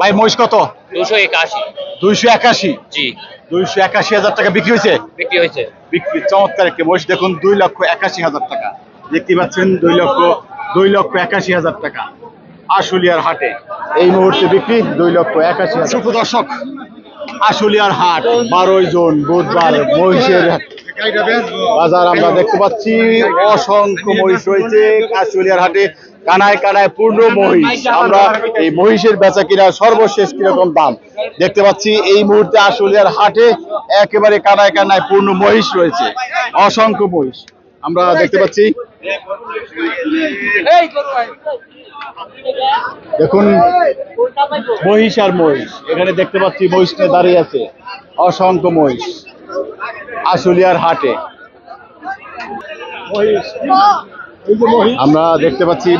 ভাই মহিষ কত? 281। 281। জি 281,000 টাকা বিক্রি হয়েছে। বিক্রি চমৎকার একটি মহিষ দেখুন 2,81,000 টাকা দেখতে পাচ্ছেন। 2,81,000 টাকা আশুলিয়ার হাটে এই মুহূর্তে বিক্রি 2,81,000। সুপ্রিয় দর্শক, আশুলিয়ার হাট 12 জুন বুধবার মহিষের বাজার আমরা দেখতে পাচ্ছি। অসংখ্য মহিষ রয়েছে আশুলিয়ার হাটে, কানায় কানায় পূর্ণ মহিষ। আমরা এই মহিষের বেচা কিনা সর্বশেষ কিরকম দাম দেখতে পাচ্ছি। এই মুহূর্তে আশুলিয়ার হাটে একেবারে কানায় কানায় পূর্ণ মহিষ রয়েছে, অসংখ্য মহিষ আমরা দেখতে পাচ্ছি। দেখুন মহিষ আর মহিষ, এখানে দেখতে পাচ্ছি মহিষ নিয়ে দাঁড়িয়ে আছে অসংখ্য মহিষ আশুলিয়ার হাটে। আমরা দেখতে পাচ্ছি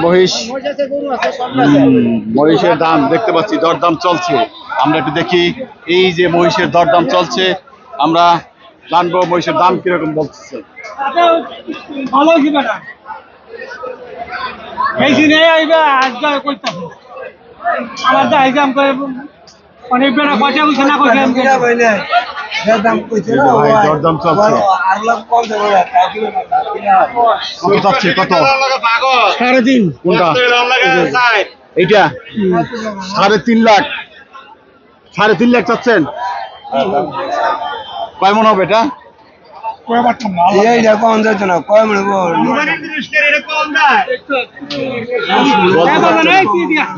মহিষের দাম দেখতে পাচ্ছি, দরদাম চলছে। আমরা একটু দেখি এই যে মহিষের দরদাম চলছে, আমরা জানবো মহিষের দাম কিরকম বলছে। দরদাম চলছে কত? 3.5। কোনটা? এইটা 3.5 লাখ। 3.5 লাখ চাচ্ছেন? কয় মন হবে এটা?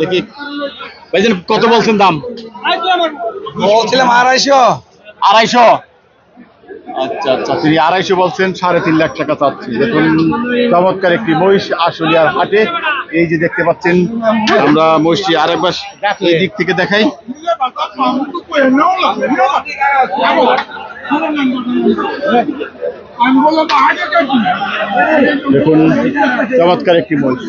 দেখি ভাইজান কত বলছেন দাম? বলছিলাম 250। 250? আচ্ছা আচ্ছা, তিনি 250 বলছেন, 3.5 লাখ টাকা চাচ্ছি। দেখুন চমৎকার একটি মহিষ আশুলিয়ার হাটে। এই যে দেখতে পাচ্ছেন, আমরা মহিষটি আরেকবার এই দিক থেকে দেখাই। দেখুন চমৎকার একটি মহিষ।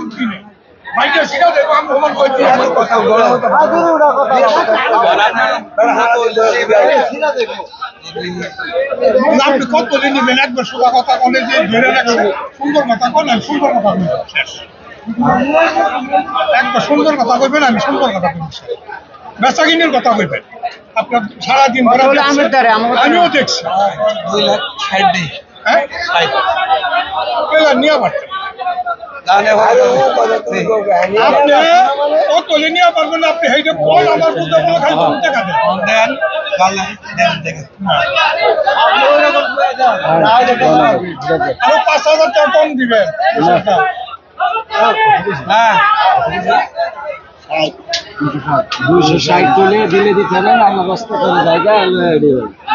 আপনি কত নেবেন? একবার সোজা কথা বলে যে ধরে রাখছে, সুন্দর কথা বলেন, সুন্দর কথা বলবেন, একবার সুন্দর কথা বলবেন, আমি সুন্দর কথা বলছি, বেচা কিনের কথা বলবেন। আপনার সারাদিন আমিও দেখছি 2,60,000। হ্যাঁ নিয়ে পারতেন আপনি কত নিয়ে পারবেন? আপনি সেইটা বল, আমার বুঝতে টাকা দেন। আরো 5,000 টাকা কম দিবেন। হ্যাঁ 260 তুলে দিলে দিতে হবে না, আমার বস্তা করে জায়গা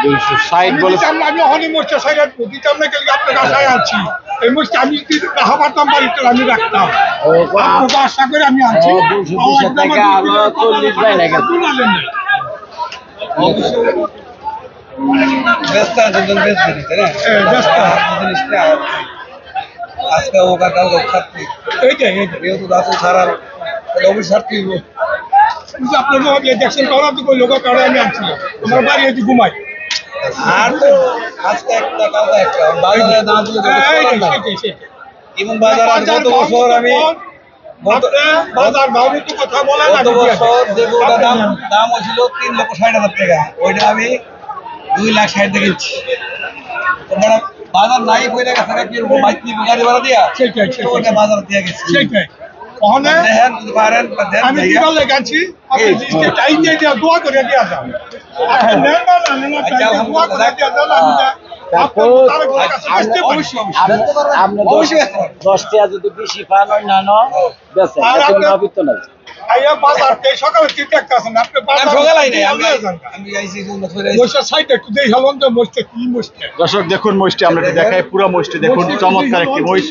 260 বলেছে। আমি অনেক মোর্চা সাইড দিতাম না, কিন্তু আপনার আশায় আছি। এই মোর্চা আমি যদি রাখা পারতাম বাড়িতে, আমি রাখতাম। আপনাকে আশা করে আমি আছি। 220 টাকা আরো 40 বাইরে গেছে। আজকে ও কাকা ছাত্রী এইটাই যেহেতু দাসু ছাড়া ছাত্রী আপনার দেখছেন লোক কারণে আমি আনছি। আমার বাড়ি হচ্ছে ঘুমাই। আর তো আজকে একটা কালকে একটা বাজারে দাম দিলে এবং বাজার গত বছর আমি বাজার ভাবের তো কথা বলা না। গত বছর যে গরুটার দাম হয়েছিল 3,60,000 টাকা, ওইটা আমি 2,60,000 টাকা কিনছি। তোমরা বাজার নাই কইরা গেছে নাকি মাইকি গাড়ি ভাড়া দিয়া সেইটাই ওইটা বাজার দিয়া গেছে। সেইটাই ওখানে দেখেন যদি পারেন দেন। আমি কি বলে গেছি, আপনি লিস্টে টাইম দিয়ে দিয়া দোয়া করে দিয়া যান। আপনি নেন না নেন না, দোয়া করে দিয়া যান। আমি আপনি 10 টাকা যদি বেশি পান না না বেচেন, কোনো অভিজ্ঞতা নাই। আইয়া বাজার তে সকালে কি দেখতাছেন আপনি? বাজার সকালে নাই, আমি আইছি জন্য ধরে মহিষের সাইডে একটু দেই হলন যে মহিষটা কি মহিষটা। দর্শক দেখুন মহিষটি আমরা একটু দেখাই, পুরো মহিষটি দেখুন, চমৎকার একটি মহিষ।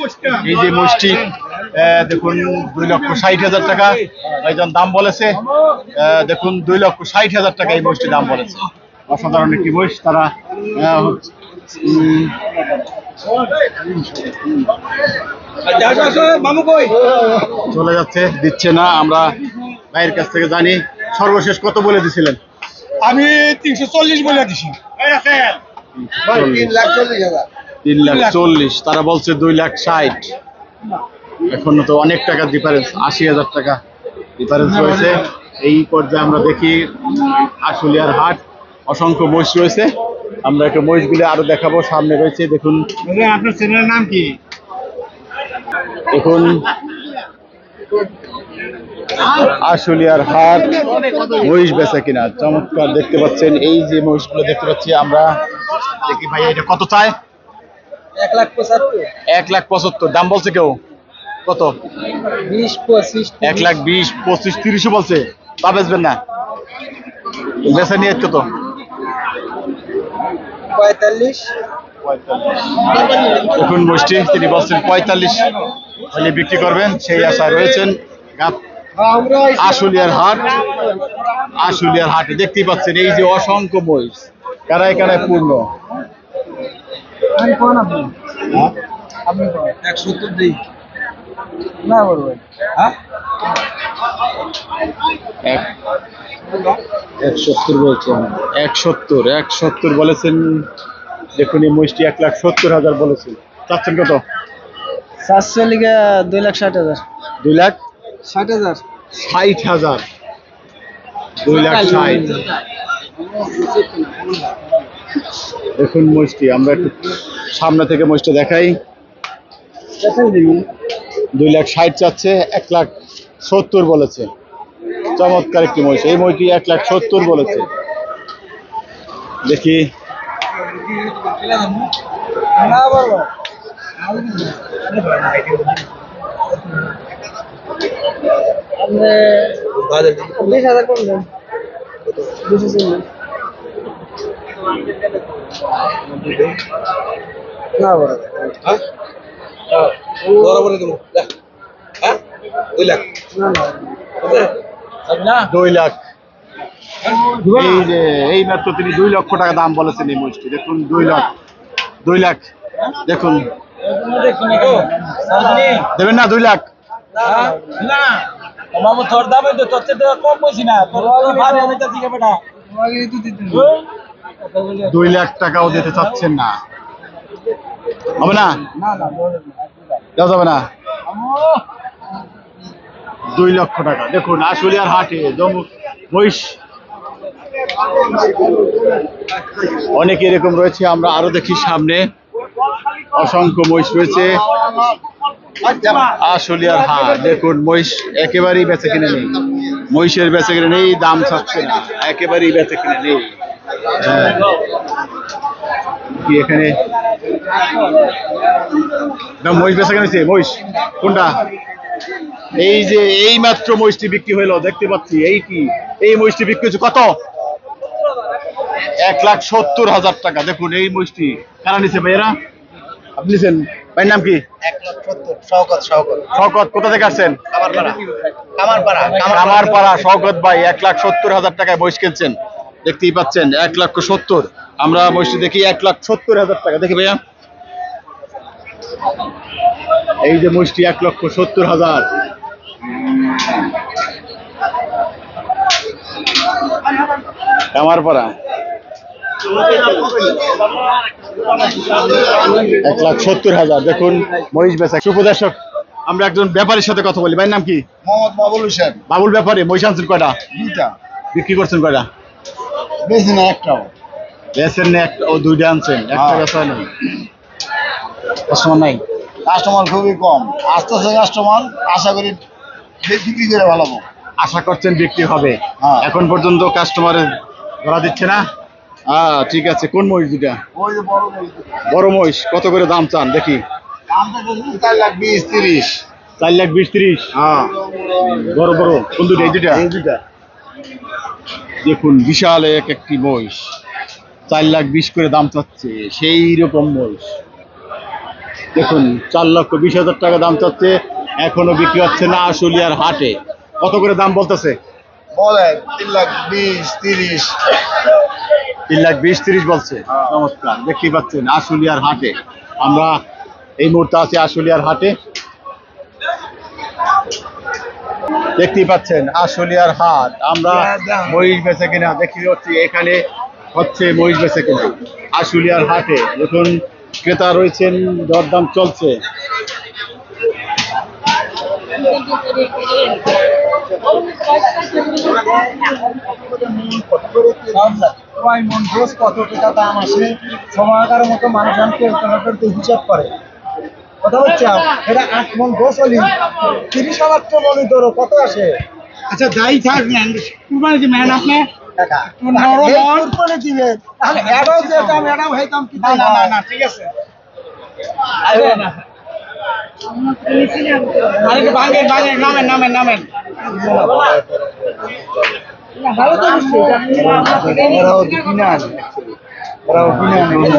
এই যে মহিষটি দেখুন 2,60,000 টাকা একজন দাম বলেছে। দেখুন 2,60,000 টাকা এই মহিষটির দাম বলেছে। অসাধারণ একটি মহিষ। তারা চলে যাচ্ছে, দিচ্ছে না। আমরা ভাইয়ের কাছ থেকে জানি সর্বশেষ কত বলে দিছিলেন? আমি 340 বলে দিছি। 3,40,000। তারা বলছে 2,60,000। এখন তো অনেক টাকা ডিফারেন্স, 80,000 টাকা ডিফারেন্স রয়েছে। এই পর্যায়ে আমরা দেখি আশুলিয়ার হাট, অসংখ্য মহিষ রয়েছে। আমরা একটু মহিষগুলো আরো দেখাবো, সামনে রয়েছে দেখুন। আপনার চ্যানেলের নাম কি? দেখুন আশুলিয়ার হাট, মহিষ বেচা কিনা চমৎকার দেখতে পাচ্ছেন। এই যে মহিষগুলো দেখতে পাচ্ছি আমরা, দেখি ভাই এটা কত চায়? 1,75,000 1,75,000 দাম বলছে কেউ? কত? 20-25 1,20,000, 25, 30 বলছে। তা বেচবেন না? বেচা নিয়ে কত? 45 দেখুন মহিষটি তিনি বলছেন 45 হলে বিক্রি করবেন, সেই আশায় রয়েছেন। আশুলিয়ার হাট, আশুলিয়ার হাটে দেখতেই পাচ্ছেন এই যে অসংখ্য মহিষ, কারায় কারায় পূর্ণ। 170 দেই না বড় ভাই। হ্যাঁ 170 বলছেন, 170 বলেছেন। দেখুন এই মহিষটি 1,70,000 বলেছেন, চাচ্ছেন কত? 700 লিগে 2,60,000 2,60,000, 2,60,000। দেখুন মহিষটি, আমরা একটু সামনে থেকে মহিষটা দেখাই। 2,60,000 চাচ্ছে, 1,70,000 বলেছে। চমৎকার একটি মহিষ, এই মহিষটি 1,70,000 বলেছে। দেখি না বড় আপনি 20,000 কম দেন। 240 না বড়। হ্যাঁ বরাবরই দেবো। হ্যাঁ 2 লাখ না না 2 লাখ। এই যে এই মাত্র তিনি 2 লক্ষ টাকা দাম বলেছেন এই মহিষটি। দেখুন 2 লাখ। দেখুন দেবেন না? 2 লাখ না মামু তোর দামে তো তোর থেকে কম বলছি না, তোর ভাড়া আমি তো দিকে বেটা তোমাকে তো দিতে 2 লাখ টাকাও দিতে চাচ্ছেন না? হবে না? না না দেওয়া যাবে না? 2 লক্ষ টাকা। দেখুন আশুলিয়ার হাটে মহিষ অনেক এরকম রয়েছে। আমরা আরো দেখি সামনে অসংখ্য মহিষ রয়েছে। আশুলিয়ার হাট দেখুন, মহিষ একেবারেই বেচে কিনে নেই, মহিষের বেচে কিনে নেই, দাম চাচ্ছে না, একেবারেই বেচে কিনে নেই। হ্যাঁ কি এখানে মহিষ বেচা কিনেছে? মহিষ কোনটা? এই যে এই মাত্র মহিষটি বিক্রি হইলো, দেখতে পাচ্ছি। এই মহিষটি বিক্রি হয়েছে কত? 1,70,000 টাকা। দেখুন এই মহিষটি কারা নিছে ভাইয়েরা? আপনি নিছেন? ভাইয়ের নাম কি? 1,70,000 শওকত। কোথা থেকে আসছেন? কামারপাড়া। শওকত ভাই 1,70,000 টাকায় মহিষ কিনছেন, দেখতেই পাচ্ছেন। 1,70,000। আমরা মহিষটি দেখি 1,70,000 টাকা। দেখি ভাইয়া, এই যে মহিষটি 1,70,000। কামারপাড়া 1,70,000। দেখুন মহিষ বেচা। সুপ্রদর্শক, আমরা একজন ব্যাপারীর সাথে কথা বলি। ভাইয়ের নাম কি? মোহাম্মদ বাবুল হোসেন। বাবুল ব্যাপারী। মহিষ আনছেন কয়টা? 2টা। বিক্রি করছেন কয়টা? বেশি না, একটাও। বেচেন না? একটা ও 2টা আনছেন, একটা বেচা নেই। কাস্টমার নাই? কাস্টমার খুবই কম, আসতেছে কাস্টমার, আশা করি বিক্রি করে ভালো। আশা করছেন বিক্রি হবে? হ্যাঁ। এখন পর্যন্ত কাস্টমারের ধরা দিচ্ছে না? ঠিক আছে। কোন মহিষ দুটা? ওই যে বড় বড় মহিষ কত করে দাম চান দেখি? দামটা দেখুন 4,20,30। 4,20,30। হ্যাঁ বড় বড় কোন দুটা? এই দুটা? এই 2টা। দেখুন বিশাল একটি মহিষ, 4,20,000 করে দাম চাচ্ছে। সেই রকম মহিষ দেখুন, 4,20,000 টাকা দাম চাচ্ছে, এখনো বিক্রি হচ্ছে না আশুলিয়ার হাটে। কত করে দাম বলতেছে? বলে 3,20,30। 3,20,30 বলছে। চমৎকার, দেখতেই পাচ্ছেন আশুলিয়ার হাটে। আমরা এই মুহূর্তে আছি আশুলিয়ার হাটে, দেখতেই পাচ্ছেন আশুলিয়ার হাট। আমরা মহিষ বেচে কিনা দেখি হচ্ছে, এখানে হচ্ছে মহিষ বেচে কিনা আশুলিয়ার হাটে। দেখুন ক্রেতা রয়েছেন, দরদাম চলছে। কয় মন গোস কত টাকা দাম আসে সমাকার মতো মানুষ আমাকে হিসাব করে কথা হচ্ছে এটা 8 মন গোস হলি 30,000 টাকা মনে ধরো কত আসে আচ্ছা যাই থাক কুরবানি দিবেন আপনি টাকা কুরবানি দিবে তাহলে এটাও যে দাম এটাও হইতাম কি না না না না ঠিক আছে আরে তো ভাঙেন ভাঙেন নামেন নামেন নামেন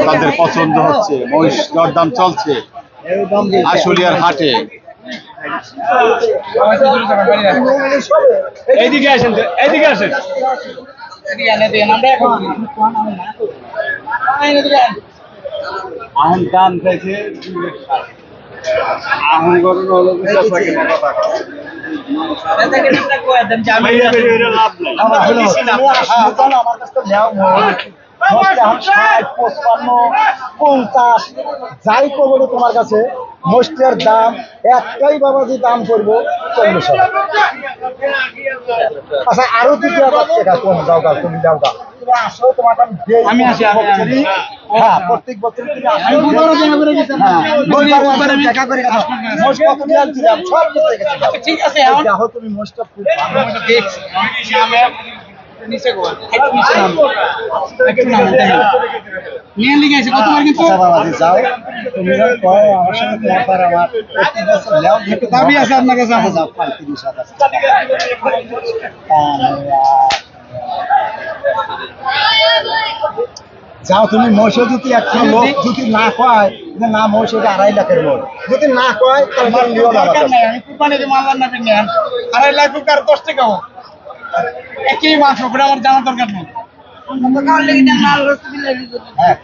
তাদের পছন্দ হচ্ছে মহিষ দরদাম চলছে আশুলিয়ার হাটে। এইদিকে আসেন এইদিকে আসেন আহন দাম চাইছে আহন গরু হলো লাভ নাই। আমার কাছে নেও 60, 55, 50 যাই কবরে তোমার কাছে মোষ্টের দাম একটাই বাবাজি দাম করবো 40,000 আচ্ছা আরো 2,000 টাকা কম যাও গা তুমি যাও গা আসো তোমার আমি আসি, আমি আসি। হ্যাঁ প্রত্যেক বছর তুমি আসো দেখা করে গেছো মোষ কত নিয়ে আনছিলাম সব কিছু গেছে ঠিক আছে দেখো তুমি মোষটা খুব ভালো নিচে গো একটু নিচে নামো একটু নামো নিয়ে লিখে আছে কতবার কিন্তু আচ্ছা বাবাজি যাও তুমি যখন কয় আমার সঙ্গে তোমার পর আমার প্রত্যেক বছর লেও একটু দাবি আছে আপনার কাছে আমার। যাও 35,000 যাও তুমি মহিষে যদি একটা লোক যদি না কয় যে না মহিষ এটা 2.5 লাখের মোট যদি না কয় তাহলে আমার লিও না দরকার নাই আমি কুরবানি দিয়ে মাল না নেন 2.5 লাখ টাকার 10 টাকা হোক একই মাংস করে আমার জানা দরকার নেই হ্যাঁ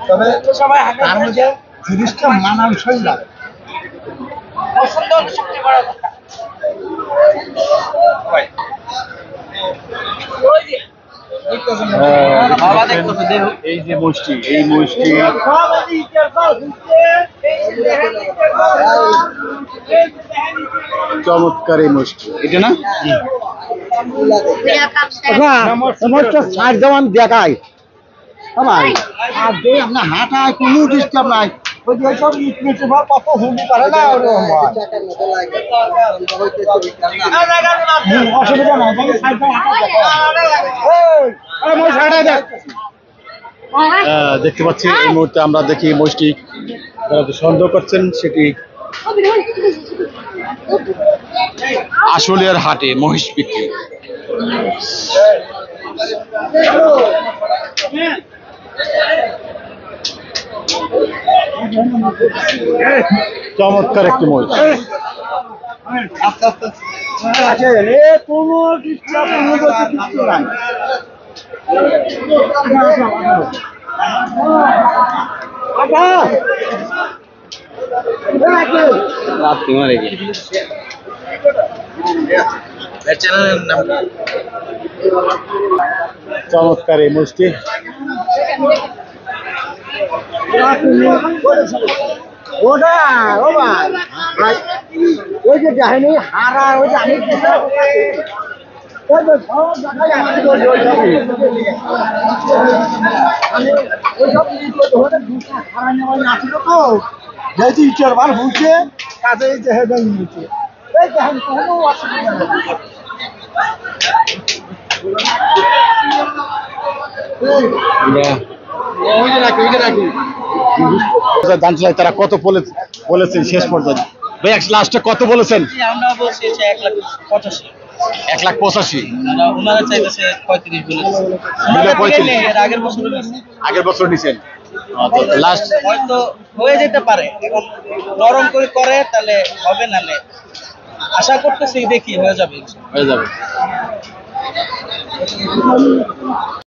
তবে তার মধ্যে জিনিসটা মানানসই লাগে এই যে মহিষটি এই মহিষটি চমৎকার এই মহিষটি এটা না সার জমান দেখায় আমার আর যে আপনার হাঁটায় কোনো ডিস্টার্ব নাই ওই যে সব ইট মিটে ভাব কত হুন্ডি করে না ওরকম অসুবিধা নাই দেখতে পাচ্ছি এই মুহূর্তে আমরা দেখি মহিষটি যারা যে সন্দেহ করছেন সেটি আশুলিয়ার হাটে মহিষ বিক্রি। চমৎকার একটি মহিষ কোনো ডিস্টার্ব কিছু নাই চমৎকার এই মহিষটি ওটা ও ভাই ওই যে যায়নি হারা ওই যে আমি যেহেতু ইটার বার ভুলছে কাজে এই যে হেঁটে নিয়েছে এই দেখেন কোনো অসুবিধা নেই জানতে চাই তারা কত বলেছেন শেষ পর্যন্ত ভাই লাস্টে কত বলেছেন? আমরা বলছি 1,85,000 1,85,000 ওনারা চাইতেছে 35 বলেছে দিলে 35 এর আগের বছর নিয়েছে আগের বছর নিছেন লাস্ট হয়তো হয়ে যেতে পারে এখন নরম করে তাহলে হবে নালে আশা করতেছি দেখি হয়ে যাবে হয়ে যাবে।